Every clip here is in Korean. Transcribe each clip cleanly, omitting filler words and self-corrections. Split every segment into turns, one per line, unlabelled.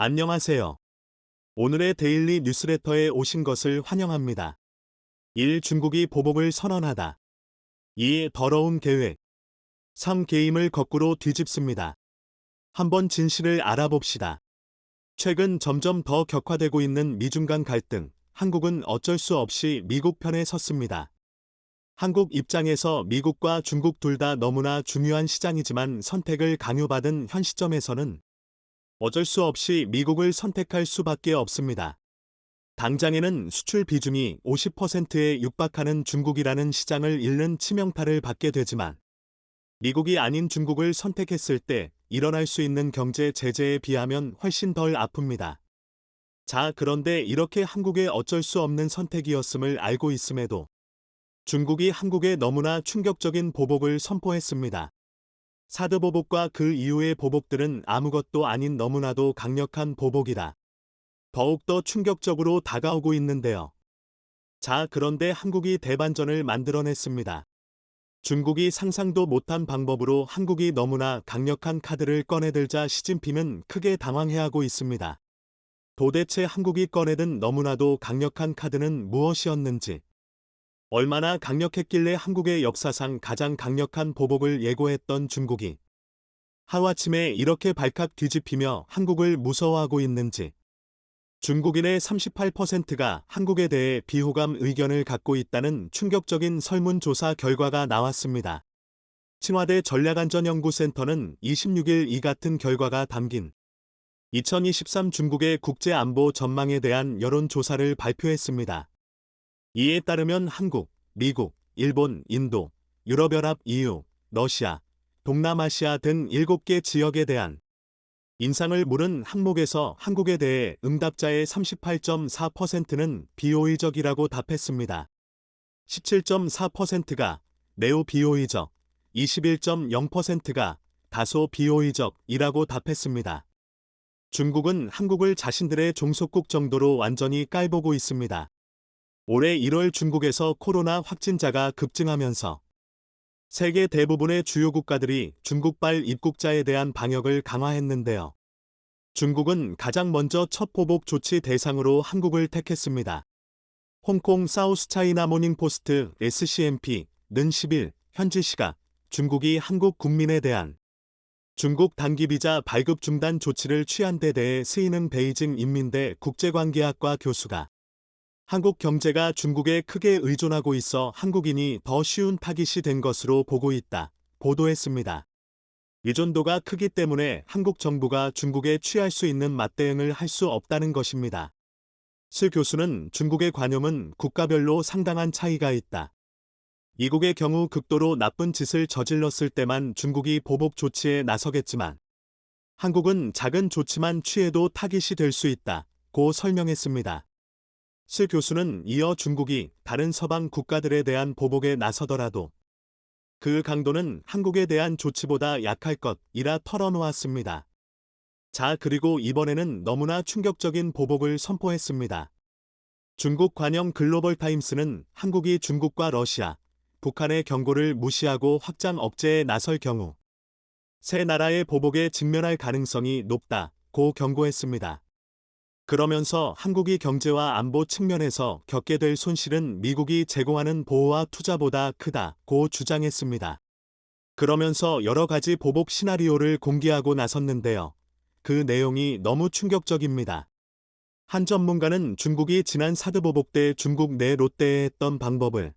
안녕하세요. 오늘의 데일리 뉴스레터에 오신 것을 환영합니다. 1. 중국이 보복을 선언하다. 2. 더러운 계획. 3. 게임을 거꾸로 뒤집습니다. 한번 진실을 알아봅시다. 최근 점점 더 격화되고 있는 미중 간 갈등, 한국은 어쩔 수 없이 미국 편에 섰습니다. 한국 입장에서 미국과 중국 둘 다 너무나 중요한 시장이지만 선택을 강요받은 현 시점에서는 어쩔 수 없이 미국을 선택할 수밖에 없습니다. 당장에는 수출 비중이 50%에 육박하는 중국이라는 시장을 잃는 치명타를 받게 되지만 미국이 아닌 중국을 선택했을 때 일어날 수 있는 경제 제재에 비하면 훨씬 덜 아픕니다. 자, 그런데 이렇게 한국의 어쩔 수 없는 선택이었음을 알고 있음에도 중국이 한국에 너무나 충격적인 보복을 선포했습니다. 사드 보복과 그 이후의 보복들은 아무것도 아닌 너무나도 강력한 보복이다. 더욱더 충격적으로 다가오고 있는데요. 자, 그런데 한국이 대반전을 만들어냈습니다. 중국이 상상도 못한 방법으로 한국이 너무나 강력한 카드를 꺼내들자 시진핑은 크게 당황해하고 있습니다. 도대체 한국이 꺼내든 너무나도 강력한 카드는 무엇이었는지, 얼마나 강력했길래 한국의 역사상 가장 강력한 보복을 예고했던 중국이 하루아침에 이렇게 발칵 뒤집히며 한국을 무서워하고 있는지, 중국인의 38%가 한국에 대해 비호감 의견을 갖고 있다는 충격적인 설문조사 결과가 나왔습니다.清华대 전략안전연구센터는 26일 이 같은 결과가 담긴 2023 중국의 국제안보 전망에 대한 여론조사를 발표했습니다. 이에 따르면 한국, 미국, 일본, 인도, 유럽연합 EU, 러시아, 동남아시아 등 7개 지역에 대한 인상을 물은 항목에서 한국에 대해 응답자의 38.4%는 비호의적이라고 답했습니다. 17.4%가 매우 비호의적, 21.0%가 다소 비호의적이라고 답했습니다. 중국은 한국을 자신들의 종속국 정도로 완전히 깔보고 있습니다. 올해 1월 중국에서 코로나 확진자가 급증하면서 세계 대부분의 주요 국가들이 중국발 입국자에 대한 방역을 강화했는데요. 중국은 가장 먼저 첫 보복 조치 대상으로 한국을 택했습니다. 홍콩 사우스차이나 모닝포스트 SCMP는 10일 현지 시각 중국이 한국 국민에 대한 중국 단기비자 발급 중단 조치를 취한 데 대해 스이능 베이징 인민대 국제관계학과 교수가 한국 경제가 중국에 크게 의존하고 있어 한국인이 더 쉬운 타깃이 된 것으로 보고 있다 보도했습니다. 의존도가 크기 때문에 한국 정부가 중국에 취할 수 있는 맞대응을 할 수 없다는 것입니다. 스 교수는 중국의 관용은 국가별로 상당한 차이가 있다. 이국의 경우 극도로 나쁜 짓을 저질렀을 때만 중국이 보복 조치에 나서겠지만 한국은 작은 조치만 취해도 타깃이 될 수 있다고 설명했습니다. 스 교수는 이어 중국이 다른 서방 국가들에 대한 보복에 나서더라도 그 강도는 한국에 대한 조치보다 약할 것이라 털어놓았습니다. 자, 그리고 이번에는 너무나 충격적인 보복을 선포했습니다. 중국 관영 글로벌타임스는 한국이 중국과 러시아, 북한의 경고를 무시하고 확장 억제에 나설 경우 세 나라의 보복에 직면할 가능성이 높다고 경고했습니다. 그러면서 한국이 경제와 안보 측면에서 겪게 될 손실은 미국이 제공하는 보호와 투자보다 크다고 주장했습니다. 그러면서 여러 가지 보복 시나리오를 공개하고 나섰는데요. 그 내용이 너무 충격적입니다. 한 전문가는 중국이 지난 사드 보복 때 중국 내 롯데에 했던 방법을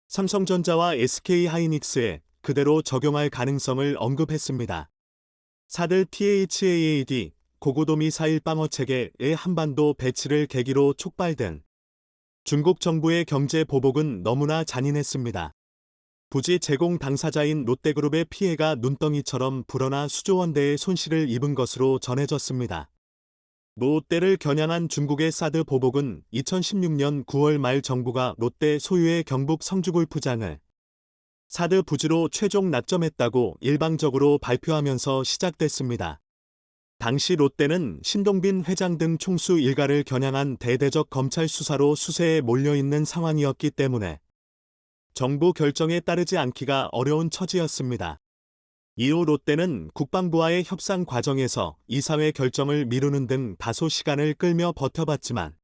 삼성전자와 SK하이닉스에 그대로 적용할 가능성을 언급했습니다. 사드 THAAD 고고도 미사일 방어 체계의 한반도 배치를 계기로 촉발된 중국 정부의 경제 보복은 너무나 잔인했습니다. 부지 제공 당사자인 롯데그룹의 피해가 눈덩이처럼 불어나 수조 원대의 손실을 입은 것으로 전해졌습니다. 롯데를 겨냥한 중국의 사드 보복은 2016년 9월 말 정부가 롯데 소유의 경북 성주골프장을 사드 부지로 최종 낙점했다고 일방적으로 발표하면서 시작됐습니다. 당시 롯데는 신동빈 회장 등 총수 일가를 겨냥한 대대적 검찰 수사로 수세에 몰려있는 상황이었기 때문에 정부 결정에 따르지 않기가 어려운 처지였습니다. 이후 롯데는 국방부와의 협상 과정에서 이사회 결정을 미루는 등 다소 시간을 끌며 버텨봤지만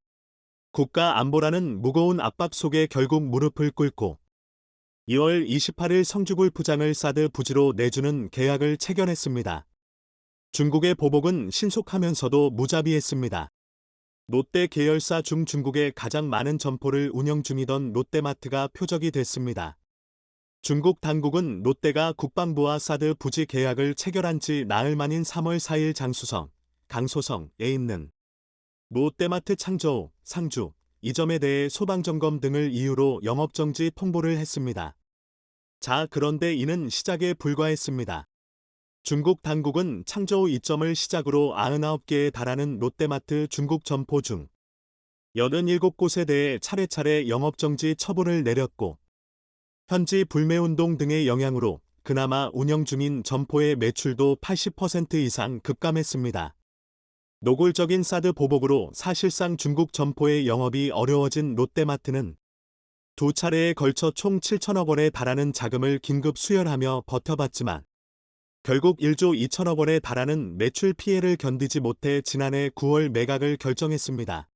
국가 안보라는 무거운 압박 속에 결국 무릎을 꿇고 2월 28일 성주골프장을 사드 부지로 내주는 계약을 체결했습니다. 중국의 보복은 신속하면서도 무자비했습니다. 롯데 계열사 중 중국에 가장 많은 점포를 운영 중이던 롯데마트가 표적이 됐습니다. 중국 당국은 롯데가 국방부와 사드 부지 계약을 체결한 지 나흘 만인 3월 4일 장쑤성, 강소성에 있는 롯데마트 창저우, 상주, 이점에 대해 소방점검 등을 이유로 영업정지 통보를 했습니다. 자, 그런데 이는 시작에 불과했습니다. 중국 당국은 창저우 2점을 시작으로 99개에 달하는 롯데마트 중국 점포 중 87곳에 대해 차례차례 영업정지 처분을 내렸고 현지 불매운동 등의 영향으로 그나마 운영 중인 점포의 매출도 80% 이상 급감했습니다. 노골적인 사드 보복으로 사실상 중국 점포의 영업이 어려워진 롯데마트는 두 차례에 걸쳐 총 7천억 원에 달하는 자금을 긴급 수혈하며 버텨봤지만 결국 1조 2천억 원에 달하는 매출 피해를 견디지 못해 지난해 9월 매각을 결정했습니다.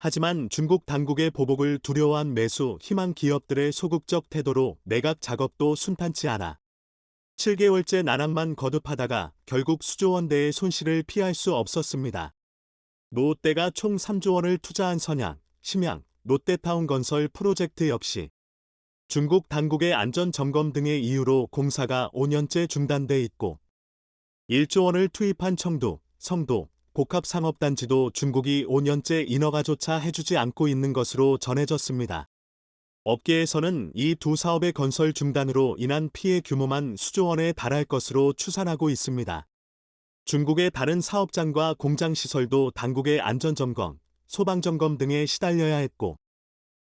하지만 중국 당국의 보복을 두려워한 매수 희망 기업들의 소극적 태도로 매각 작업도 순탄치 않아 7개월째 나락만 거듭하다가 결국 수조 원대의 손실을 피할 수 없었습니다. 롯데가 총 3조 원을 투자한 선양, 심양, 롯데타운 건설 프로젝트 역시 중국 당국의 안전점검 등의 이유로 공사가 5년째 중단돼 있고 1조 원을 투입한 청도, 성도, 복합상업단지도 중국이 5년째 인허가조차 해주지 않고 있는 것으로 전해졌습니다. 업계에서는 이 두 사업의 건설 중단으로 인한 피해 규모만 수조 원에 달할 것으로 추산하고 있습니다. 중국의 다른 사업장과 공장시설도 당국의 안전점검, 소방점검 등에 시달려야 했고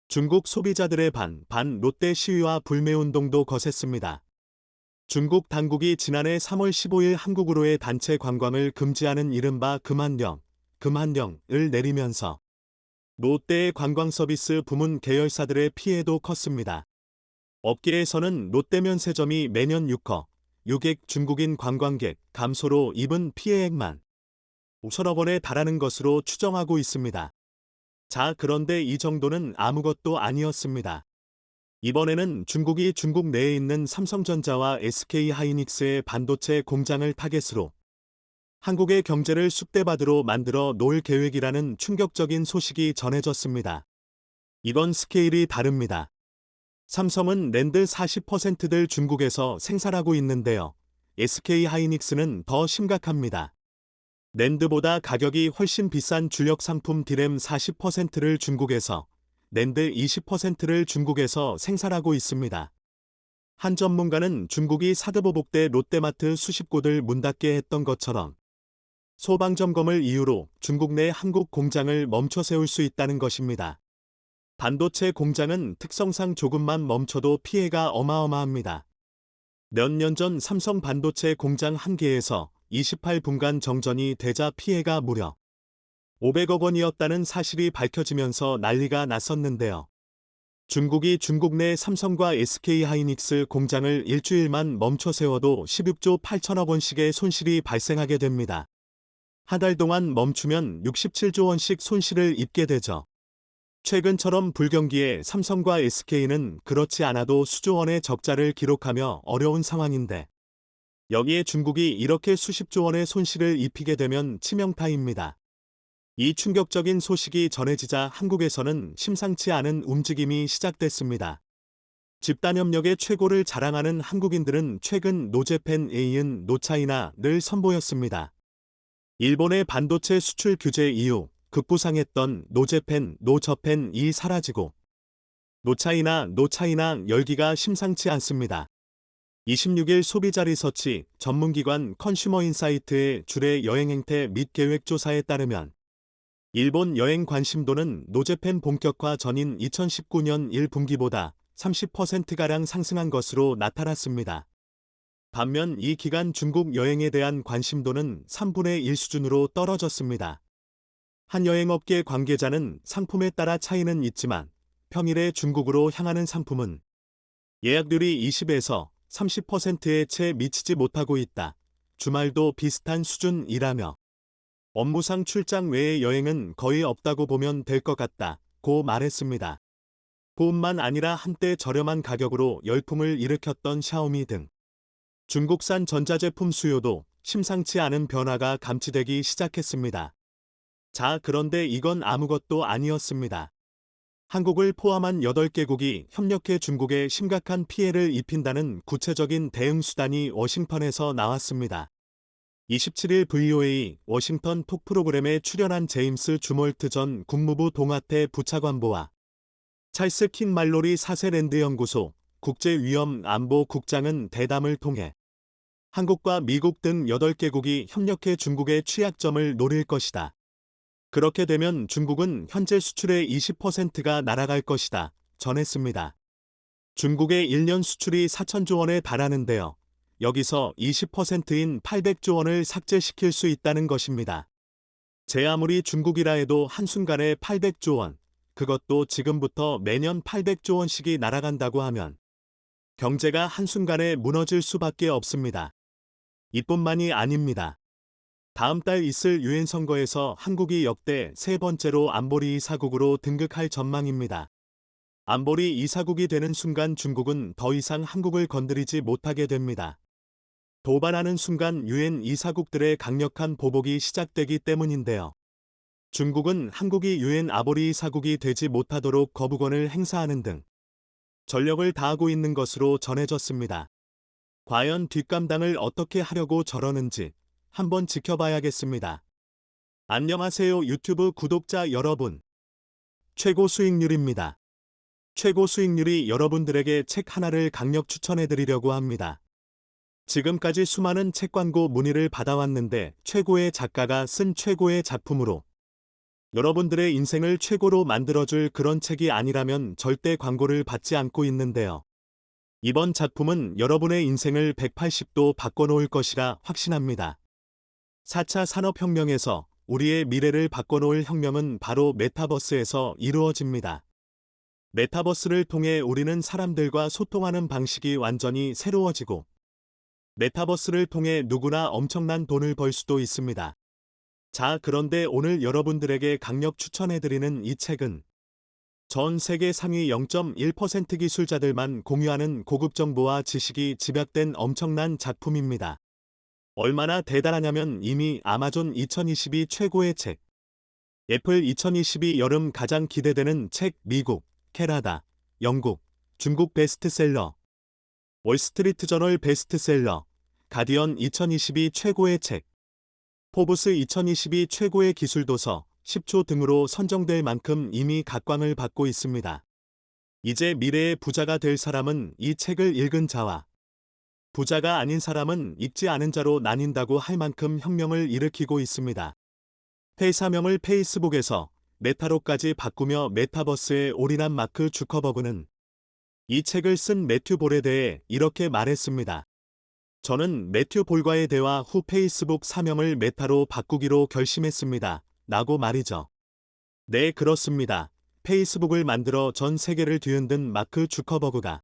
중국 소비자들의 반 롯데 시위와 불매운동도 거셌습니다. 중국 당국이 지난해 3월 15일 한국으로의 단체 관광을 금지하는 이른바 금한령을 내리면서 롯데의 관광서비스 부문 계열사들의 피해도 컸습니다. 업계에서는 롯데면세점이 매년 6억 중국인 관광객 감소로 입은 피해액만 5천억 원에 달하는 것으로 추정하고 있습니다. 자, 그런데 이 정도는 아무것도 아니었습니다. 이번에는 중국이 중국 내에 있는 삼성전자와 SK하이닉스의 반도체 공장을 타겟으로 한국의 경제를 쑥대밭으로 만들어 놓을 계획이라는 충격적인 소식이 전해졌습니다. 이건 스케일이 다릅니다. 삼성은 낸드 40%를 중국에서 생산하고 있는데요. SK하이닉스는 더 심각합니다. 낸드보다 가격이 훨씬 비싼 주력 상품 디램 40%를 중국에서, 낸드 20%를 중국에서 생산하고 있습니다. 한 전문가는 중국이 사드보복 때 롯데마트 수십 곳을 문 닫게 했던 것처럼 소방점검을 이유로 중국 내 한국 공장을 멈춰 세울 수 있다는 것입니다. 반도체 공장은 특성상 조금만 멈춰도 피해가 어마어마합니다. 몇 년 전 삼성 반도체 공장 한 개에서 28분간 정전이 되자 피해가 무려 500억 원이었다는 사실이 밝혀지면서 난리가 났었는데요. 중국이 중국 내 삼성과 SK하이닉스 공장을 일주일만 멈춰 세워도 16조 8천억 원씩의 손실이 발생하게 됩니다. 한 달 동안 멈추면 67조 원씩 손실을 입게 되죠. 최근처럼 불경기에 삼성과 SK는 그렇지 않아도 수조 원의 적자를 기록하며 어려운 상황인데 여기에 중국이 이렇게 수십조 원의 손실을 입히게 되면 치명타입니다. 이 충격적인 소식이 전해지자 한국에서는 심상치 않은 움직임이 시작됐습니다. 집단협력의 최고를 자랑하는 한국인들은 최근 노재팬에 이은 노차이나를 선보였습니다. 일본의 반도체 수출 규제 이후 급부상했던 노재팬, 노저팬이 사라지고 노차이나 열기가 심상치 않습니다. 26일 소비자 리서치 전문기관 컨슈머인사이트의 주례 여행행태 및 계획조사에 따르면 일본 여행 관심도는 노재팬 본격화 전인 2019년 1분기보다 30%가량 상승한 것으로 나타났습니다. 반면 이 기간 중국 여행에 대한 관심도는 3분의 1 수준으로 떨어졌습니다. 한 여행업계 관계자는 상품에 따라 차이는 있지만 평일에 중국으로 향하는 상품은 예약률이 20에서 30%에 채 미치지 못하고 있다. 주말도 비슷한 수준이라며 업무상 출장 외의 여행은 거의 없다고 보면 될 것 같다. 고 말했습니다. 뿐만 아니라 한때 저렴한 가격으로 열풍을 일으켰던 샤오미 등 중국산 전자제품 수요도 심상치 않은 변화가 감지되기 시작했습니다. 자, 그런데 이건 아무것도 아니었습니다. 한국을 포함한 8개국이 협력해 중국에 심각한 피해를 입힌다는 구체적인 대응 수단이 워싱턴에서 나왔습니다. 27일 VOA 워싱턴 톡 프로그램에 출연한 제임스 주몰트 전 국무부 동아태 부차관보와 찰스 킨 말로리 사세랜드 연구소 국제위험안보국장은 대담을 통해 한국과 미국 등 8개국이 협력해 중국의 취약점을 노릴 것이다. 그렇게 되면 중국은 현재 수출의 20%가 날아갈 것이다. 전했습니다. 중국의 1년 수출이 4천조 원에 달하는데요. 여기서 20%인 800조 원을 삭제시킬 수 있다는 것입니다. 제 아무리 중국이라 해도 한순간에 800조 원, 그것도 지금부터 매년 800조 원씩이 날아간다고 하면 경제가 한순간에 무너질 수밖에 없습니다. 이뿐만이 아닙니다. 다음 달 있을 유엔 선거에서 한국이 역대 세 번째로 안보리 이사국으로 등극할 전망입니다. 안보리 이사국이 되는 순간 중국은 더 이상 한국을 건드리지 못하게 됩니다. 도발하는 순간 유엔 이사국들의 강력한 보복이 시작되기 때문인데요. 중국은 한국이 유엔 안보리 이사국이 되지 못하도록 거부권을 행사하는 등 전력을 다하고 있는 것으로 전해졌습니다. 과연 뒷감당을 어떻게 하려고 저러는지 한번 지켜봐야겠습니다. 안녕하세요 유튜브 구독자 여러분. 최고 수익률입니다. 최고 수익률이 여러분들에게 책 하나를 강력 추천해드리려고 합니다. 지금까지 수많은 책 광고 문의를 받아왔는데 최고의 작가가 쓴 최고의 작품으로 여러분들의 인생을 최고로 만들어줄 그런 책이 아니라면 절대 광고를 받지 않고 있는데요. 이번 작품은 여러분의 인생을 180도 바꿔놓을 것이라 확신합니다. 4차 산업혁명에서 우리의 미래를 바꿔놓을 혁명은 바로 메타버스에서 이루어집니다. 메타버스를 통해 우리는 사람들과 소통하는 방식이 완전히 새로워지고 메타버스를 통해 누구나 엄청난 돈을 벌 수도 있습니다. 자, 그런데 오늘 여러분들에게 강력 추천해드리는 이 책은 전 세계 상위 0.1% 기술자들만 공유하는 고급 정보와 지식이 집약된 엄청난 작품입니다. 얼마나 대단하냐면 이미 아마존 2022 최고의 책, 애플 2022 여름 가장 기대되는 책, 미국, 캐나다, 영국, 중국 베스트셀러, 월스트리트 저널 베스트셀러, 가디언 2022 최고의 책, 포브스 2022 최고의 기술도서, 10초 등으로 선정될 만큼 이미 각광을 받고 있습니다. 이제 미래의 부자가 될 사람은 이 책을 읽은 자와 부자가 아닌 사람은 읽지 않은 자로 나뉜다고 할 만큼 혁명을 일으키고 있습니다. 회사명을 페이스북에서 메타로까지 바꾸며 메타버스에 올인한 마크 주커버그는 이 책을 쓴 매튜 볼에 대해 이렇게 말했습니다. 저는 매튜 볼과의 대화 후 페이스북 사명을 메타로 바꾸기로 결심했습니다. 라고 말이죠. 네, 그렇습니다. 페이스북을 만들어 전 세계를 뒤흔든 마크 주커버그가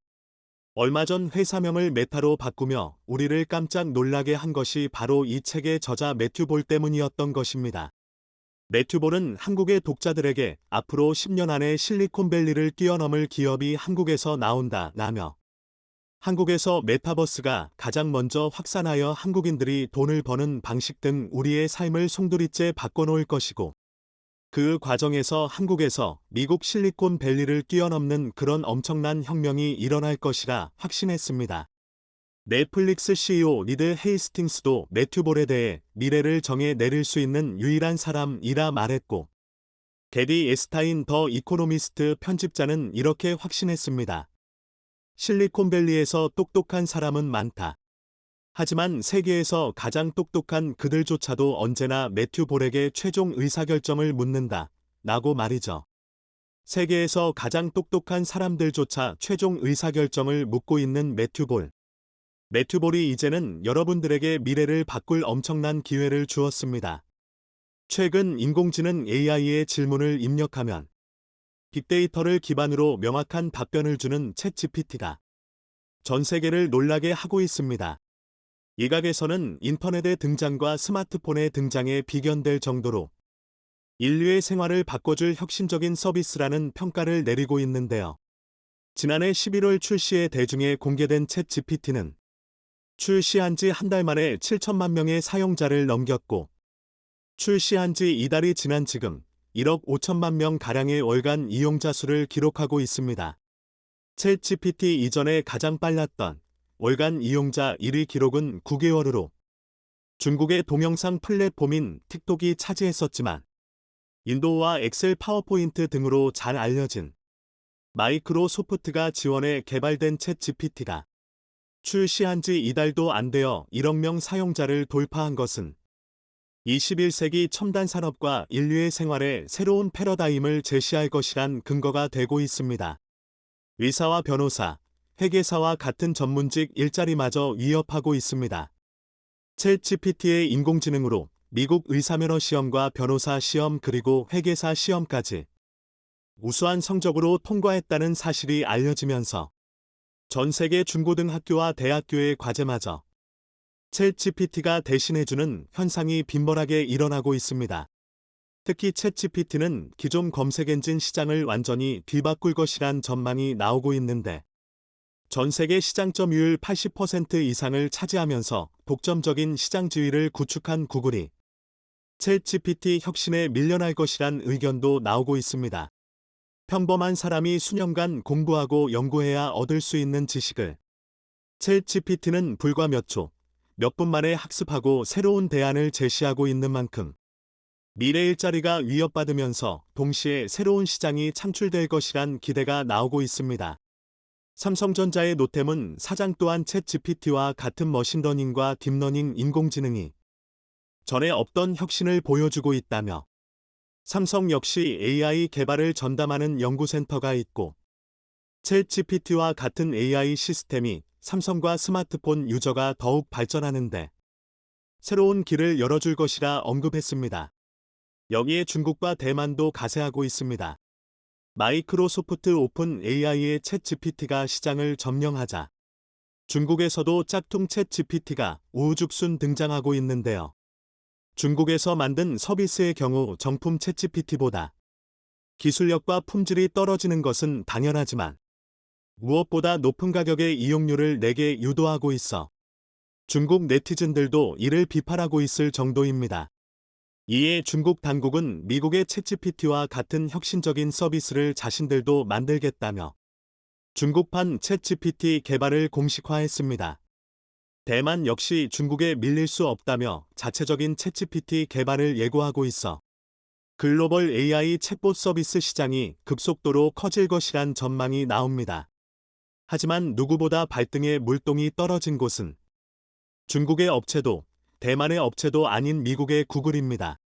얼마 전 회사명을 메타로 바꾸며 우리를 깜짝 놀라게 한 것이 바로 이 책의 저자 매튜 볼 때문이었던 것입니다. 매튜 볼은 한국의 독자들에게 앞으로 10년 안에 실리콘밸리를 뛰어넘을 기업이 한국에서 나온다 라며 한국에서 메타버스가 가장 먼저 확산하여 한국인들이 돈을 버는 방식 등 우리의 삶을 송두리째 바꿔놓을 것이고 그 과정에서 한국에서 미국 실리콘밸리를 뛰어넘는 그런 엄청난 혁명이 일어날 것이라 확신했습니다. 넷플릭스 CEO 리드 헤이스팅스도 매튜 볼에 대해 미래를 정해 내릴 수 있는 유일한 사람이라 말했고 게리 에스타인 더 이코노미스트 편집자는 이렇게 확신했습니다. 실리콘밸리에서 똑똑한 사람은 많다. 하지만 세계에서 가장 똑똑한 그들조차도 언제나 매튜 볼에게 최종 의사결정을 묻는다. 라고 말이죠. 세계에서 가장 똑똑한 사람들조차 최종 의사결정을 묻고 있는 매튜 볼. 매튜 볼이 이제는 여러분들에게 미래를 바꿀 엄청난 기회를 주었습니다. 최근 인공지능 AI의 질문을 입력하면 빅데이터를 기반으로 명확한 답변을 주는 챗GPT가 전 세계를 놀라게 하고 있습니다. 일각에서는 인터넷의 등장과 스마트폰의 등장에 비견될 정도로 인류의 생활을 바꿔줄 혁신적인 서비스라는 평가를 내리고 있는데요. 지난해 11월 출시해 대중에 공개된 챗 GPT는 출시한 지 한 달 만에 7천만 명의 사용자를 넘겼고, 출시한 지 이달이 지난 지금 1억 5천만 명 가량의 월간 이용자 수를 기록하고 있습니다. 챗 GPT 이전에 가장 빨랐던 월간 이용자 1위 기록은 9개월으로 중국의 동영상 플랫폼인 틱톡이 차지했었지만, 인도와 엑셀 파워포인트 등으로 잘 알려진 마이크로소프트가 지원해 개발된 챗 GPT가 출시한 지 이달도 안 되어 1억 명 사용자를 돌파한 것은 21세기 첨단 산업과 인류의 생활에 새로운 패러다임을 제시할 것이란 근거가 되고 있습니다. 의사와 변호사, 회계사와 같은 전문직 일자리마저 위협하고 있습니다. 챗 GPT의 인공지능으로 미국 의사면허 시험과 변호사 시험 그리고 회계사 시험까지 우수한 성적으로 통과했다는 사실이 알려지면서 전 세계 중고등학교와 대학교의 과제마저 챗 GPT가 대신해주는 현상이 빈번하게 일어나고 있습니다. 특히 챗 GPT는 기존 검색 엔진 시장을 완전히 뒤바꿀 것이란 전망이 나오고 있는데, 전 세계 시장 점유율 80% 이상을 차지하면서 독점적인 시장 지위를 구축한 구글이 챗 GPT 혁신에 밀려날 것이란 의견도 나오고 있습니다. 평범한 사람이 수년간 공부하고 연구해야 얻을 수 있는 지식을 챗 GPT는 불과 몇 초, 몇 분 만에 학습하고 새로운 대안을 제시하고 있는 만큼 미래 일자리가 위협받으면서 동시에 새로운 시장이 창출될 것이란 기대가 나오고 있습니다. 삼성전자의 노템은 사장 또한 챗 GPT와 같은 머신러닝과 딥러닝 인공지능이 전에 없던 혁신을 보여주고 있다며, 삼성 역시 AI 개발을 전담하는 연구센터가 있고 챗 GPT와 같은 AI 시스템이 삼성과 스마트폰 유저가 더욱 발전하는데 새로운 길을 열어줄 것이라 언급했습니다. 여기에 중국과 대만도 가세하고 있습니다. 마이크로소프트 오픈 AI의 챗 GPT가 시장을 점령하자 중국에서도 짝퉁 챗 GPT가 우후죽순 등장하고 있는데요. 중국에서 만든 서비스의 경우 정품 챗 GPT보다 기술력과 품질이 떨어지는 것은 당연하지만 무엇보다 높은 가격의 이용료를 내게 유도하고 있어 중국 네티즌들도 이를 비판하고 있을 정도입니다. 이에 중국 당국은 미국의 챗 GPT와 같은 혁신적인 서비스를 자신들도 만들겠다며 중국판 챗 GPT 개발을 공식화했습니다. 대만 역시 중국에 밀릴 수 없다며 자체적인 챗 GPT 개발을 예고하고 있어 글로벌 AI 챗봇 서비스 시장이 급속도로 커질 것이란 전망이 나옵니다. 하지만 누구보다 발등에 물동이 떨어진 곳은 중국의 업체도 대만의 업체도 아닌 미국의 구글입니다.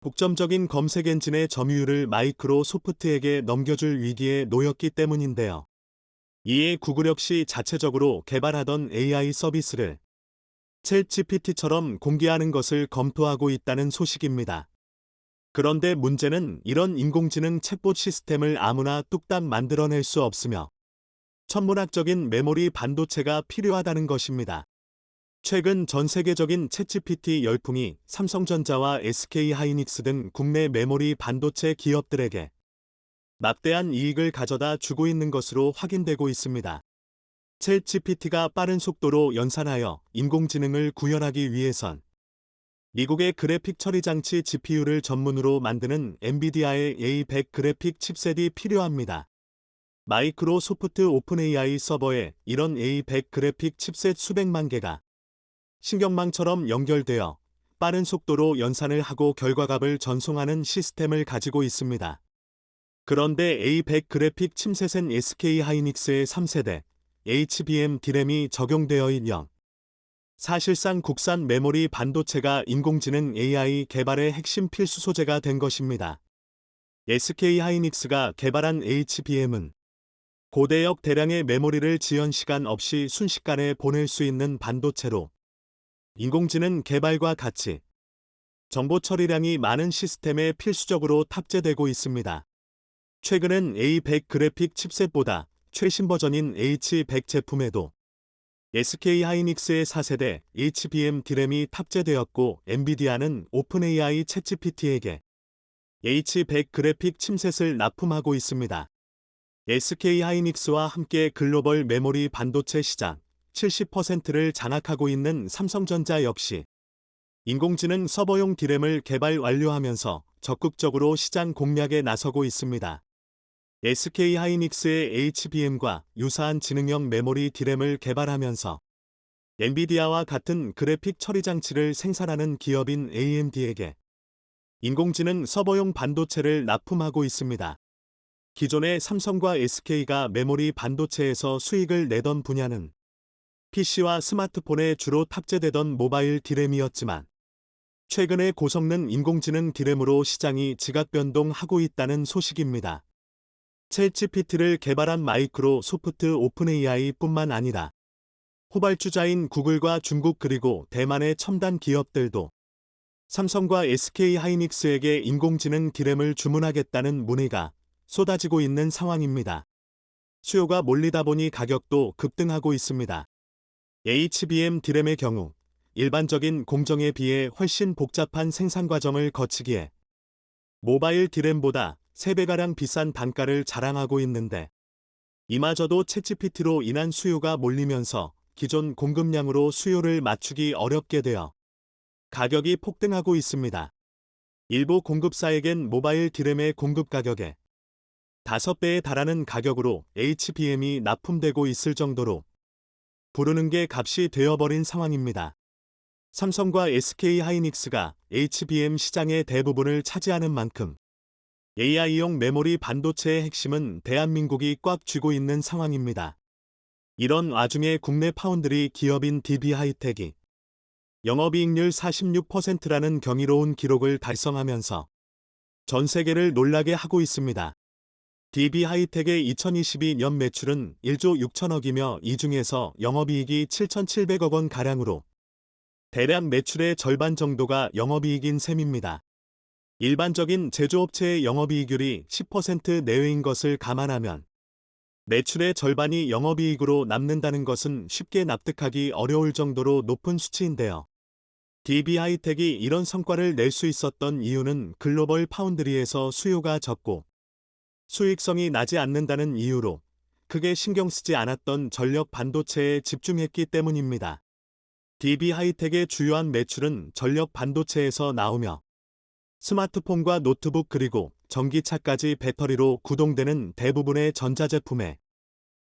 독점적인 검색 엔진의 점유율을 마이크로소프트에게 넘겨줄 위기에 놓였기 때문인데요. 이에 구글 역시 자체적으로 개발하던 AI 서비스를 챗 GPT처럼 공개하는 것을 검토하고 있다는 소식입니다. 그런데 문제는 이런 인공지능 챗봇 시스템을 아무나 뚝딱 만들어낼 수 없으며 천문학적인 메모리 반도체가 필요하다는 것입니다. 최근 전 세계적인 챗 GPT 열풍이 삼성전자와 SK하이닉스 등 국내 메모리 반도체 기업들에게 막대한 이익을 가져다 주고 있는 것으로 확인되고 있습니다. 챗 GPT가 빠른 속도로 연산하여 인공지능을 구현하기 위해선 미국의 그래픽 처리 장치 GPU를 전문으로 만드는 엔비디아의 A100 그래픽 칩셋이 필요합니다. 마이크로소프트 오픈 AI 서버에 이런 A100 그래픽 칩셋 수백만 개가 신경망처럼 연결되어 빠른 속도로 연산을 하고 결과값을 전송하는 시스템을 가지고 있습니다. 그런데 A100 그래픽 칩셋은 SK하이닉스의 3세대 HBM D램이 적용되어 있는 사실상 국산 메모리 반도체가 인공지능 AI 개발의 핵심 필수 소재가 된 것입니다. SK하이닉스가 개발한 HBM은 고대역 대량의 메모리를 지연 시간 없이 순식간에 보낼 수 있는 반도체로 인공지능 개발과 같이 정보 처리량이 많은 시스템에 필수적으로 탑재되고 있습니다. 최근엔 A100 그래픽 칩셋보다 최신 버전인 H100 제품에도 SK하이닉스의 4세대 HBM D램이 탑재되었고 엔비디아는 오픈AI 챗GPT에게 H100 그래픽 칩셋을 납품하고 있습니다. SK하이닉스와 함께 글로벌 메모리 반도체 시장 70%를 장악하고 있는 삼성전자 역시 인공지능 서버용 D램을 개발 완료하면서 적극적으로 시장 공략에 나서고 있습니다. SK하이닉스의 HBM과 유사한 지능형 메모리 D램을 개발하면서 엔비디아와 같은 그래픽 처리 장치를 생산하는 기업인 AMD에게 인공지능 서버용 반도체를 납품하고 있습니다. 기존의 삼성과 SK가 메모리 반도체에서 수익을 내던 분야는 PC와 스마트폰에 주로 탑재되던 모바일 D램이었지만 최근에 고성능 인공지능 D램으로 시장이 지각 변동하고 있다는 소식입니다. 챗GPT를 개발한 마이크로소프트 오픈AI뿐만 아니라 후발주자인 구글과 중국 그리고 대만의 첨단 기업들도 삼성과 SK하이닉스에게 인공지능 D램을 주문하겠다는 문의가 쏟아지고 있는 상황입니다. 수요가 몰리다 보니 가격도 급등하고 있습니다. HBM D램의 경우 일반적인 공정에 비해 훨씬 복잡한 생산 과정을 거치기에 모바일 D램보다 3배가량 비싼 단가를 자랑하고 있는데 이마저도 챗GPT로 인한 수요가 몰리면서 기존 공급량으로 수요를 맞추기 어렵게 되어 가격이 폭등하고 있습니다. 일부 공급사에겐 모바일 D램의 공급 가격에 5배에 달하는 가격으로 HBM이 납품되고 있을 정도로 부르는 게 값이 되어버린 상황입니다. 삼성과 SK하이닉스가 HBM 시장의 대부분을 차지하는 만큼 AI용 메모리 반도체의 핵심은 대한민국이 꽉 쥐고 있는 상황입니다. 이런 와중에 국내 파운드리 기업인 DB하이텍이 영업이익률 46%라는 경이로운 기록을 달성하면서 전 세계를 놀라게 하고 있습니다. DB하이텍의 2022년 매출은 1조 6천억이며 이 중에서 영업이익이 7,700억 원 가량으로 대략 매출의 절반 정도가 영업이익인 셈입니다. 일반적인 제조업체의 영업이익률이 10% 내외인 것을 감안하면 매출의 절반이 영업이익으로 남는다는 것은 쉽게 납득하기 어려울 정도로 높은 수치인데요. DB하이텍이 이런 성과를 낼 수 있었던 이유는 글로벌 파운드리에서 수요가 적고 수익성이 나지 않는다는 이유로 크게 신경 쓰지 않았던 전력 반도체에 집중했기 때문입니다. DB하이텍의 주요한 매출은 전력 반도체에서 나오며 스마트폰과 노트북 그리고 전기차까지 배터리로 구동되는 대부분의 전자제품에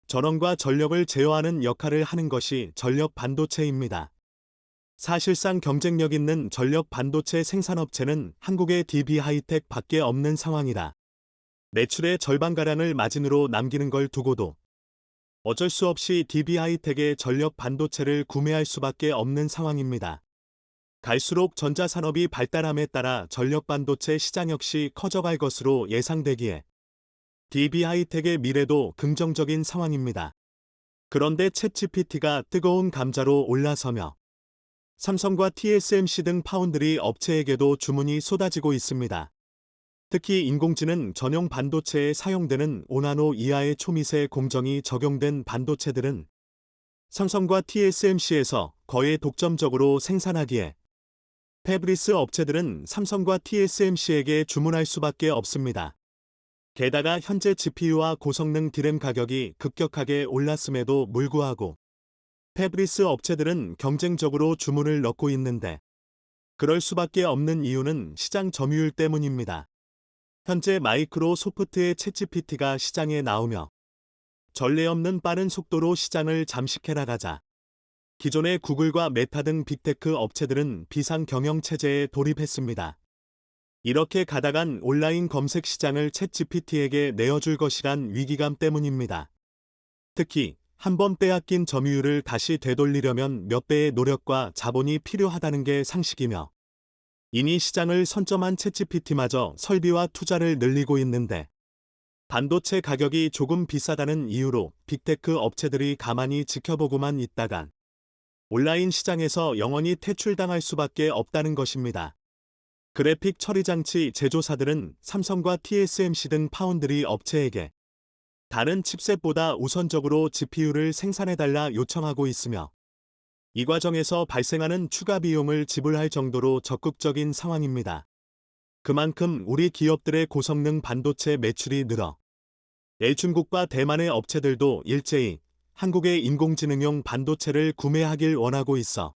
전원과 전력을 제어하는 역할을 하는 것이 전력 반도체입니다. 사실상 경쟁력 있는 전력 반도체 생산업체는 한국의 DB하이텍 밖에 없는 상황이라 매출의 절반가량을 마진으로 남기는 걸 두고도 어쩔 수 없이 DB하이텍의 전력 반도체를 구매할 수밖에 없는 상황입니다. 갈수록 전자산업이 발달함에 따라 전력 반도체 시장 역시 커져갈 것으로 예상되기에 DB하이텍의 미래도 긍정적인 상황입니다. 그런데 챗GPT가 뜨거운 감자로 올라서며 삼성과 TSMC 등 파운드리 업체에게도 주문이 쏟아지고 있습니다. 특히 인공지능 전용 반도체에 사용되는 5나노 이하의 초미세 공정이 적용된 반도체들은 삼성과 TSMC에서 거의 독점적으로 생산하기에 패브리스 업체들은 삼성과 TSMC에게 주문할 수밖에 없습니다. 게다가 현재 GPU와 고성능 D램 가격이 급격하게 올랐음에도 불구하고 패브리스 업체들은 경쟁적으로 주문을 넣고 있는데 그럴 수밖에 없는 이유는 시장 점유율 때문입니다. 현재 마이크로소프트의 챗GPT가 시장에 나오며 전례 없는 빠른 속도로 시장을 잠식해 나가자 기존의 구글과 메타 등 빅테크 업체들은 비상 경영 체제에 돌입했습니다. 이렇게 가다간 온라인 검색 시장을 챗GPT에게 내어줄 것이란 위기감 때문입니다. 특히 한번 빼앗긴 점유율을 다시 되돌리려면 몇 배의 노력과 자본이 필요하다는 게 상식이며 이미 시장을 선점한 챗GPT마저 설비와 투자를 늘리고 있는데 반도체 가격이 조금 비싸다는 이유로 빅테크 업체들이 가만히 지켜보고만 있다간 온라인 시장에서 영원히 퇴출당할 수밖에 없다는 것입니다. 그래픽 처리 장치 제조사들은 삼성과 TSMC 등 파운드리 업체에게 다른 칩셋보다 우선적으로 GPU를 생산해달라 요청하고 있으며 이 과정에서 발생하는 추가 비용을 지불할 정도로 적극적인 상황입니다. 그만큼 우리 기업들의 고성능 반도체 매출이 늘어 중국과 대만의 업체들도 일제히 한국의 인공지능용 반도체를 구매하길 원하고 있어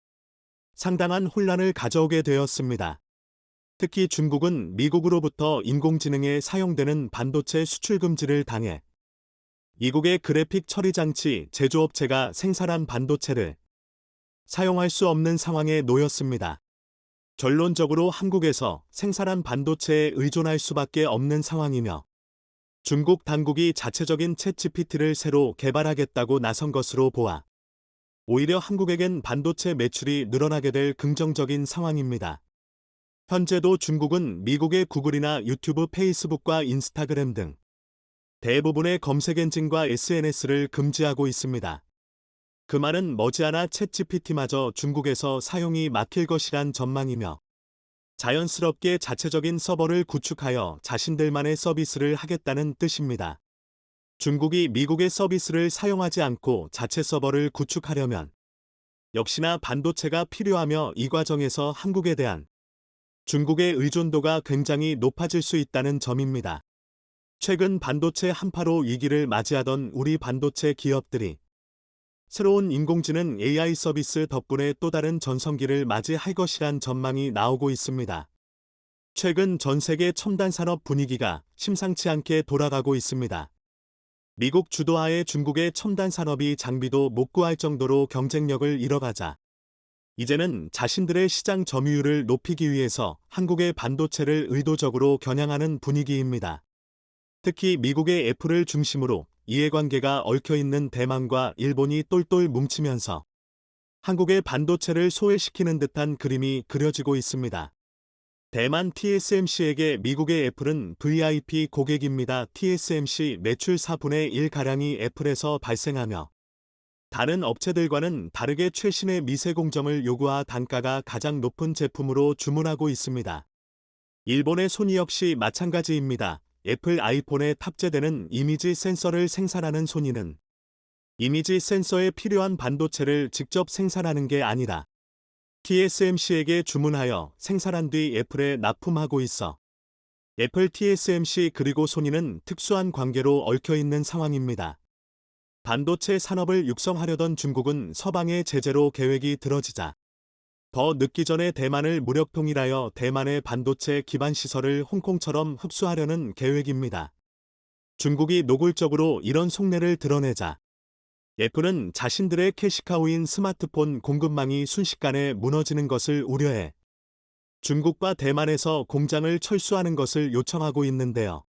상당한 혼란을 가져오게 되었습니다. 특히 중국은 미국으로부터 인공지능에 사용되는 반도체 수출 금지를 당해 이국의 그래픽 처리 장치 제조업체가 생산한 반도체를 사용할 수 없는 상황에 놓였습니다. 결론적으로 한국에서 생산한 반도체에 의존할 수밖에 없는 상황이며 중국 당국이 자체적인 챗GPT를 새로 개발하겠다고 나선 것으로 보아 오히려 한국에겐 반도체 매출이 늘어나게 될 긍정적인 상황입니다. 현재도 중국은 미국의 구글이나 유튜브, 페이스북과 인스타그램 등 대부분의 검색 엔진과 SNS를 금지하고 있습니다. 그 말은 머지않아 챗GPT마저 중국에서 사용이 막힐 것이란 전망이며 자연스럽게 자체적인 서버를 구축하여 자신들만의 서비스를 하겠다는 뜻입니다. 중국이 미국의 서비스를 사용하지 않고 자체 서버를 구축하려면 역시나 반도체가 필요하며 이 과정에서 한국에 대한 중국의 의존도가 굉장히 높아질 수 있다는 점입니다. 최근 반도체 한파로 위기를 맞이하던 우리 반도체 기업들이 새로운 인공지능 AI 서비스 덕분에 또 다른 전성기를 맞이할 것이란 전망이 나오고 있습니다. 최근 전 세계 첨단 산업 분위기가 심상치 않게 돌아가고 있습니다. 미국 주도하에 중국의 첨단 산업이 장비도 못 구할 정도로 경쟁력을 잃어가자 이제는 자신들의 시장 점유율을 높이기 위해서 한국의 반도체를 의도적으로 겨냥하는 분위기입니다. 특히 미국의 애플을 중심으로 이해관계가 얽혀있는 대만과 일본이 똘똘 뭉치면서 한국의 반도체를 소외시키는 듯한 그림이 그려지고 있습니다. 대만 TSMC에게 미국의 애플은 VIP 고객입니다. TSMC 매출 4분의 1가량이 애플에서 발생하며 다른 업체들과는 다르게 최신의 미세 공정을 요구하 단가가 가장 높은 제품으로 주문하고 있습니다. 일본의 소니 역시 마찬가지입니다. 애플 아이폰에 탑재되는 이미지 센서를 생산하는 소니는 이미지 센서에 필요한 반도체를 직접 생산하는 게 아니라 TSMC에게 주문하여 생산한 뒤 애플에 납품하고 있어 애플, TSMC 그리고 소니는 특수한 관계로 얽혀있는 상황입니다. 반도체 산업을 육성하려던 중국은 서방의 제재로 계획이 들어지자 더 늦기 전에 대만을 무력 통일하여 대만의 반도체 기반 시설을 홍콩처럼 흡수하려는 계획입니다. 중국이 노골적으로 이런 속내를 드러내자 애플은 자신들의 캐시카우인 스마트폰 공급망이 순식간에 무너지는 것을 우려해 중국과 대만에서 공장을 철수하는 것을 요청하고 있는데요.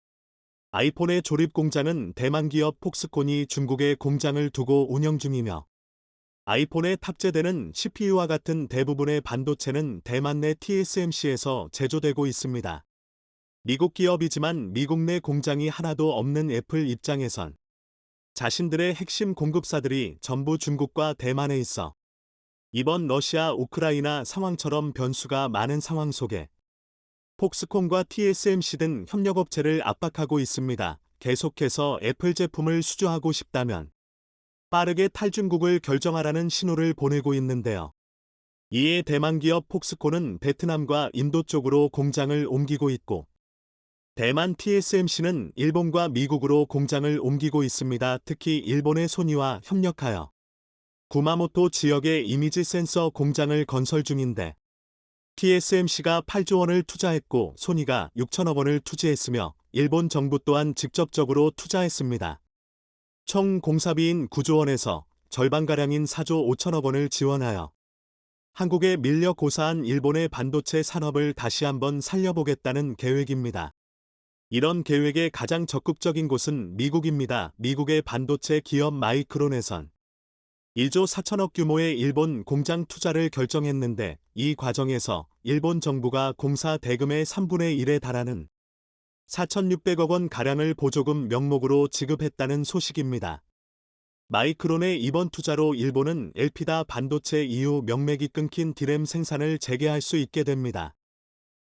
아이폰의 조립 공장은 대만 기업 폭스콘이 중국에 공장을 두고 운영 중이며 아이폰에 탑재되는 CPU와 같은 대부분의 반도체는 대만 내 TSMC에서 제조되고 있습니다. 미국 기업이지만 미국 내 공장이 하나도 없는 애플 입장에선 자신들의 핵심 공급사들이 전부 중국과 대만에 있어 이번 러시아, 우크라이나 상황처럼 변수가 많은 상황 속에 폭스콘과 TSMC 등 협력업체를 압박하고 있습니다. 계속해서 애플 제품을 수주하고 싶다면 빠르게 탈중국을 결정하라는 신호를 보내고 있는데요. 이에 대만 기업 폭스콘은 베트남과 인도 쪽으로 공장을 옮기고 있고 대만 TSMC는 일본과 미국으로 공장을 옮기고 있습니다. 특히 일본의 소니와 협력하여 구마모토 지역에 이미지 센서 공장을 건설 중인데 TSMC가 8조 원을 투자했고 소니가 6천억 원을 투자했으며 일본 정부 또한 직접적으로 투자했습니다. 총 공사비인 9조 원에서 절반가량인 4조 5천억 원을 지원하여 한국에 밀려 고사한 일본의 반도체 산업을 다시 한번 살려보겠다는 계획입니다. 이런 계획의 가장 적극적인 곳은 미국입니다. 미국의 반도체 기업 마이크론에선 1조 4천억 규모의 일본 공장 투자를 결정했는데 이 과정에서 일본 정부가 공사 대금의 3분의 1에 달하는 4,600억 원 가량을 보조금 명목으로 지급했다는 소식입니다. 마이크론의 이번 투자로 일본은 엘피다 반도체 이후 명맥이 끊긴 디램 생산을 재개할 수 있게 됩니다.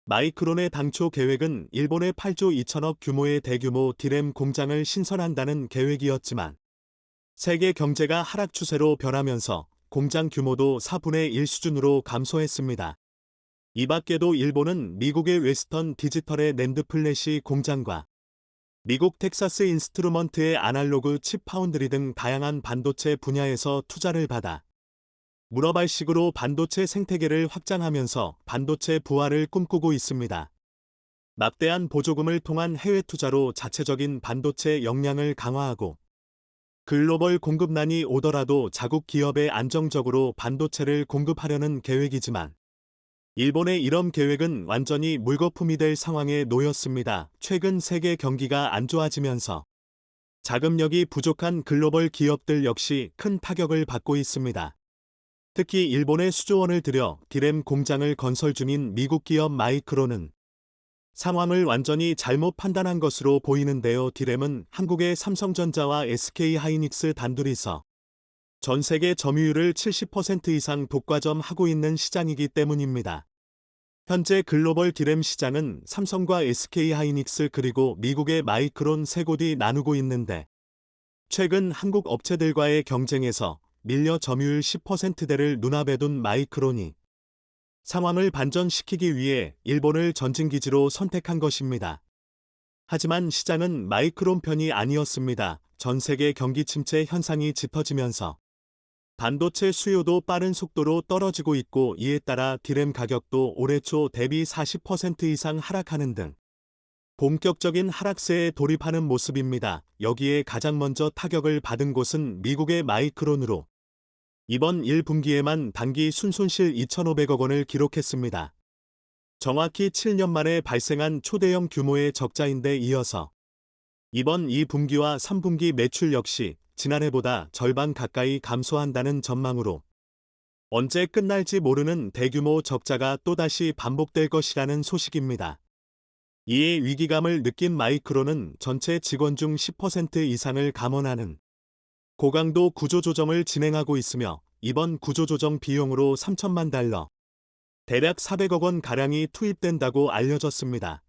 마이크론의 당초 계획은 일본의 8조 2천억 규모의 대규모 디램 공장을 신설한다는 계획이었지만 세계 경제가 하락 추세로 변하면서 공장 규모도 4분의 1 수준으로 감소했습니다. 이 밖에도 일본은 미국의 웨스턴 디지털의 낸드 플래시 공장과 미국 텍사스 인스트루먼트의 아날로그 칩 파운드리 등 다양한 반도체 분야에서 투자를 받아 문어발식으로 반도체 생태계를 확장하면서 반도체 부활을 꿈꾸고 있습니다. 막대한 보조금을 통한 해외 투자로 자체적인 반도체 역량을 강화하고 글로벌 공급난이 오더라도 자국 기업에 안정적으로 반도체를 공급하려는 계획이지만 일본의 이런 계획은 완전히 물거품이 될 상황에 놓였습니다. 최근 세계 경기가 안 좋아지면서 자금력이 부족한 글로벌 기업들 역시 큰 타격을 받고 있습니다. 특히 일본에 수조 원을 들여 디램 공장을 건설 중인 미국 기업 마이크론은 상황을 완전히 잘못 판단한 것으로 보이는데요. 디램은 한국의 삼성전자와 SK하이닉스 단둘이서 전 세계 점유율을 70% 이상 독과점하고 있는 시장이기 때문입니다. 현재 글로벌 디램 시장은 삼성과 SK하이닉스 그리고 미국의 마이크론 세 곳이 나누고 있는데 최근 한국 업체들과의 경쟁에서 밀려 점유율 10%대를 눈앞에 둔 마이크론이 상황을 반전시키기 위해 일본을 전진기지로 선택한 것입니다. 하지만 시장은 마이크론 편이 아니었습니다. 전 세계 경기 침체 현상이 짙어지면서 반도체 수요도 빠른 속도로 떨어지고 있고 이에 따라 디램 가격도 올해 초 대비 40% 이상 하락하는 등 본격적인 하락세에 돌입하는 모습입니다. 여기에 가장 먼저 타격을 받은 곳은 미국의 마이크론으로 이번 1분기에만 단기 순손실 2,500억 원을 기록했습니다. 정확히 7년 만에 발생한 초대형 규모의 적자인데 이어서 이번 2분기와 3분기 매출 역시 지난해보다 절반 가까이 감소한다는 전망으로 언제 끝날지 모르는 대규모 적자가 또다시 반복될 것이라는 소식입니다. 이에 위기감을 느낀 마이크론은 전체 직원 중 10% 이상을 감원하는 고강도 구조조정을 진행하고 있으며 이번 구조조정 비용으로 3천만 달러, 대략 400억 원 가량이 투입된다고 알려졌습니다.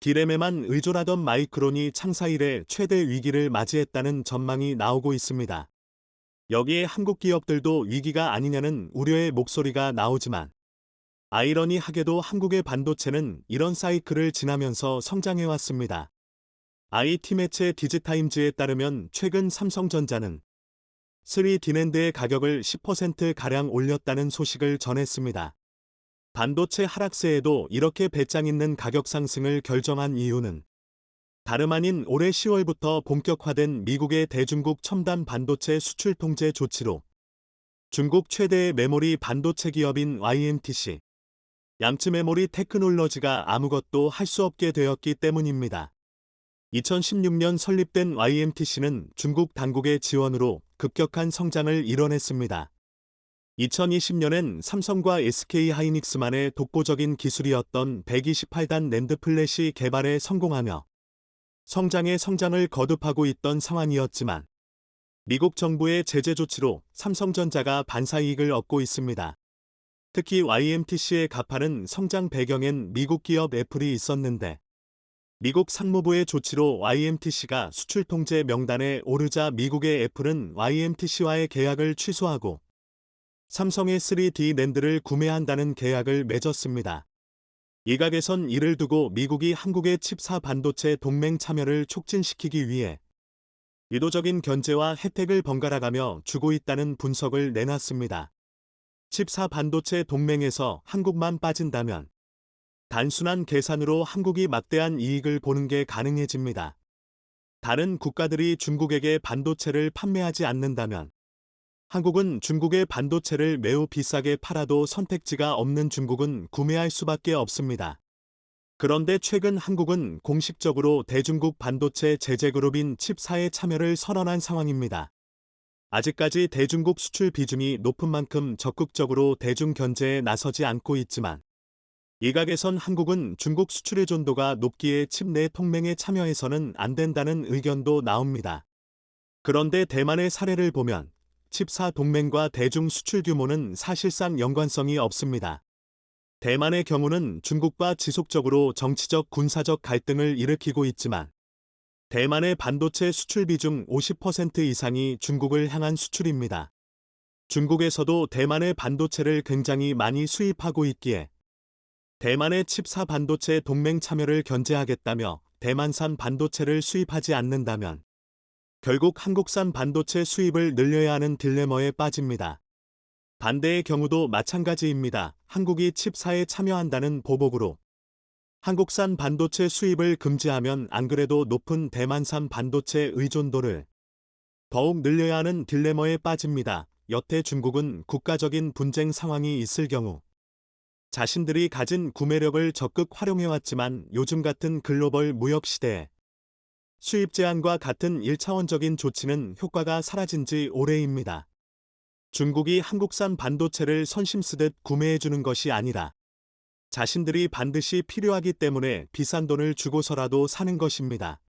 디램에만 의존하던 마이크론이 창사 이래 최대 위기를 맞이했다는 전망이 나오고 있습니다. 여기에 한국 기업들도 위기가 아니냐는 우려의 목소리가 나오지만 아이러니하게도 한국의 반도체는 이런 사이클을 지나면서 성장해왔습니다. IT 매체 디지타임즈에 따르면 최근 삼성전자는 3D 낸드의 가격을 10%가량 올렸다는 소식을 전했습니다. 반도체 하락세에도 이렇게 배짱 있는 가격 상승을 결정한 이유는 다름 아닌 올해 10월부터 본격화된 미국의 대중국 첨단 반도체 수출 통제 조치로 중국 최대의 메모리 반도체 기업인 YMTC, 양쯔 메모리 테크놀로지가 아무것도 할 수 없게 되었기 때문입니다. 2016년 설립된 YMTC는 중국 당국의 지원으로 급격한 성장을 이뤄냈습니다. 2020년엔 삼성과 SK하이닉스만의 독보적인 기술이었던 128단 낸드 플래시 개발에 성공하며 성장의 성장을 거듭하고 있던 상황이었지만 미국 정부의 제재 조치로 삼성전자가 반사이익을 얻고 있습니다. 특히 YMTC의 가파른 성장 배경엔 미국 기업 애플이 있었는데 미국 상무부의 조치로 YMTC가 수출 통제 명단에 오르자 미국의 애플은 YMTC와의 계약을 취소하고 삼성의 3D 낸드를 구매한다는 계약을 맺었습니다. 일각에선 이를 두고 미국이 한국의 칩4 반도체 동맹 참여를 촉진시키기 위해 의도적인 견제와 혜택을 번갈아가며 주고 있다는 분석을 내놨습니다. 칩4 반도체 동맹에서 한국만 빠진다면 단순한 계산으로 한국이 막대한 이익을 보는 게 가능해집니다. 다른 국가들이 중국에게 반도체를 판매하지 않는다면 한국은 중국의 반도체를 매우 비싸게 팔아도 선택지가 없는 중국은 구매할 수밖에 없습니다. 그런데 최근 한국은 공식적으로 대중국 반도체 제재그룹인 칩4의 참여를 선언한 상황입니다. 아직까지 대중국 수출 비중이 높은 만큼 적극적으로 대중 견제에 나서지 않고 있지만 일각에선 한국은 중국 수출 의존도가 높기에 칩 내 동맹에 참여해서는 안 된다는 의견도 나옵니다. 그런데 대만의 사례를 보면 칩4 동맹과 대중 수출 규모는 사실상 연관성이 없습니다. 대만의 경우는 중국과 지속적으로 정치적 군사적 갈등을 일으키고 있지만 대만의 반도체 수출 비중 50% 이상이 중국을 향한 수출입니다. 중국에서도 대만의 반도체를 굉장히 많이 수입하고 있기에 대만의 칩4 반도체 동맹 참여를 견제하겠다며 대만산 반도체를 수입하지 않는다면 결국 한국산 반도체 수입을 늘려야 하는 딜레마에 빠집니다. 반대의 경우도 마찬가지입니다. 한국이 칩4에 참여한다는 보복으로 한국산 반도체 수입을 금지하면 안 그래도 높은 대만산 반도체 의존도를 더욱 늘려야 하는 딜레마에 빠집니다. 여태 중국은 국가적인 분쟁 상황이 있을 경우 자신들이 가진 구매력을 적극 활용해왔지만 요즘 같은 글로벌 무역 시대에 수입 제한과 같은 1차원적인 조치는 효과가 사라진 지 오래입니다. 중국이 한국산 반도체를 선심 쓰듯 구매해주는 것이 아니라 자신들이 반드시 필요하기 때문에 비싼 돈을 주고서라도 사는 것입니다.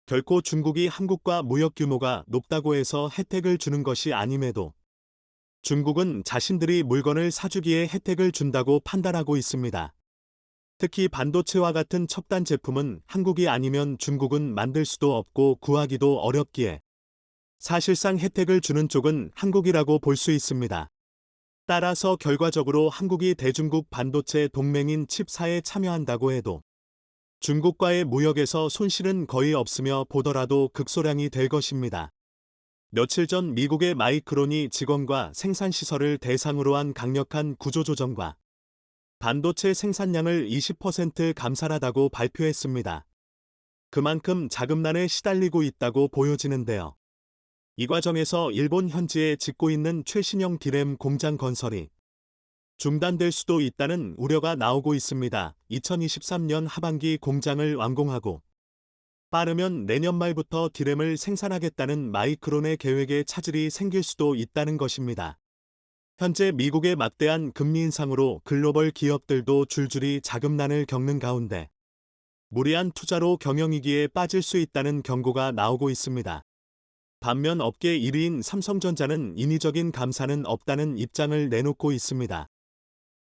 결코 중국이 한국과 무역 규모가 높다고 해서 혜택을 주는 것이 아님에도 중국은 자신들이 물건을 사주기에 혜택을 준다고 판단하고 있습니다. 특히 반도체와 같은 첨단 제품은 한국이 아니면 중국은 만들 수도 없고 구하기도 어렵기에 사실상 혜택을 주는 쪽은 한국이라고 볼 수 있습니다. 따라서 결과적으로 한국이 대중국 반도체 동맹인 칩4에 참여한다고 해도 중국과의 무역에서 손실은 거의 없으며 보더라도 극소량이 될 것입니다. 며칠 전 미국의 마이크론이 직원과 생산시설을 대상으로 한 강력한 구조조정과 반도체 생산량을 20% 감산하다고 발표했습니다. 그만큼 자금난에 시달리고 있다고 보여지는데요. 이 과정에서 일본 현지에 짓고 있는 최신형 디램 공장 건설이 중단될 수도 있다는 우려가 나오고 있습니다. 2023년 하반기 공장을 완공하고 빠르면 내년 말부터 디램을 생산하겠다는 마이크론의 계획에 차질이 생길 수도 있다는 것입니다. 현재 미국의 막대한 금리 인상으로 글로벌 기업들도 줄줄이 자금난을 겪는 가운데 무리한 투자로 경영위기에 빠질 수 있다는 경고가 나오고 있습니다. 반면 업계 1위인 삼성전자는 인위적인 감산은 없다는 입장을 내놓고 있습니다.